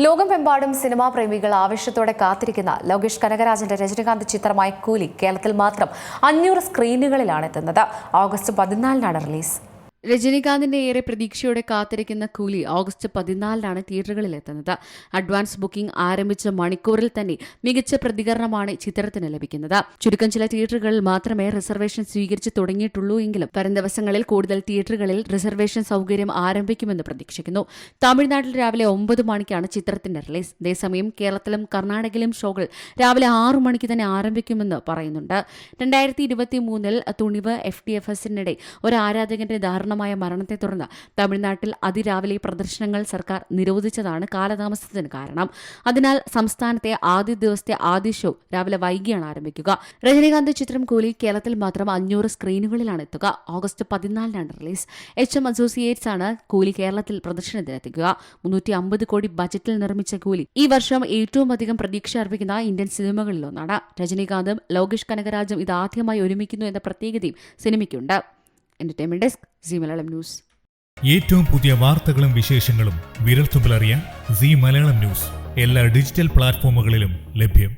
ലോകമെമ്പാടും സിനിമാ പ്രേമികൾ ആവേശത്തോടെ കാത്തിരിക്കുന്ന ലോകേഷ് കനകരാജന്റെ രജനികാന്ത് ചിത്രമായ കൂലി കേരളത്തിൽ മാത്രം 500 സ്ക്രീനുകളിലാണ് എത്തുന്നത്. ഓഗസ്റ്റ് 14-നാണ് റിലീസ്. രജനികാന്തിന്റെ ഏറെ പ്രതീക്ഷയോടെ കാത്തിരിക്കുന്ന കൂലി ഓഗസ്റ്റ് 14-നാണ് തിയേറ്ററുകളിൽ എത്തുന്നത്. അഡ്വാൻസ് ബുക്കിംഗ് ആരംഭിച്ച മണിക്കൂറിൽ തന്നെ മികച്ച പ്രതികരണമാണ് ചിത്രത്തിന് ലഭിക്കുന്നത്. ചുരുക്കം ചില തിയേറ്ററുകളിൽ മാത്രമേ റിസർവേഷൻ സ്വീകരിച്ചു തുടങ്ങിയിട്ടുള്ളൂ എങ്കിലും വരും ദിവസങ്ങളിൽ കൂടുതൽ തിയേറ്ററുകളിൽ റിസർവേഷൻ സൗകര്യം ആരംഭിക്കുമെന്ന് പ്രതീക്ഷിക്കുന്നു. തമിഴ്നാട്ടിൽ രാവിലെ 9 മണിക്കാണ് ചിത്രത്തിന്റെ റിലീസ്. അതേസമയം കേരളത്തിലും കർണാടകയിലും ഷോകൾ രാവിലെ 6 മണിക്ക് തന്നെ ആരംഭിക്കുമെന്ന് പറയുന്നുണ്ട്. 2023 തുണിവ് FTFS-നിടെ ഒരു ആരാധകന്റെ ദാരുണമായ മരണത്തെ തുടർന്ന് തമിഴ്നാട്ടിൽ അതിരാവിലെ പ്രദർശനങ്ങൾ സർക്കാർ നിരോധിച്ചതാണ് കാലതാമസത്തിന് കാരണം. അതിനാൽ സംസ്ഥാനത്തെ ആദ്യ ദിവസത്തെ ആദ്യ ഷോ രാവിലെ വൈകിയാണ് ആരംഭിക്കുക. രജനികാന്ത് ചിത്രം കൂലി കേരളത്തിൽ മാത്രം 500 സ്ക്രീനുകളിലാണ് എത്തുക. ഓഗസ്റ്റ് 14-നാണ് റിലീസ്. HM അസോസിയേറ്റ്സ് ആണ് കൂലി കേരളത്തിൽ പ്രദർശനത്തിനെത്തിക്കുക. 350 കോടി ബജറ്റിൽ നിർമ്മിച്ച കൂലി ഈ വർഷം ഏറ്റവും അധികം പ്രതീക്ഷ അർപ്പിക്കുന്ന ഇന്ത്യൻ സിനിമകളിലൊന്നാണ്. രജനികാന്തും ലോകേഷ് കനകരാജും ഇതാദ്യമായി ഒരുമിക്കുന്നു എന്ന പ്രത്യേകതയും സിനിമയ്ക്കുണ്ട്. Entertainment desk, Zee Malayalam news. ഏറ്റവും പുതിയ വാർത്തകളും വിശേഷങ്ങളും വിരൽത്തുമ്പിലറിയാൻ സി മലയാളം ന്യൂസ് എല്ലാ ഡിജിറ്റൽ പ്ലാറ്റ്ഫോമുകളിലും ലഭ്യം.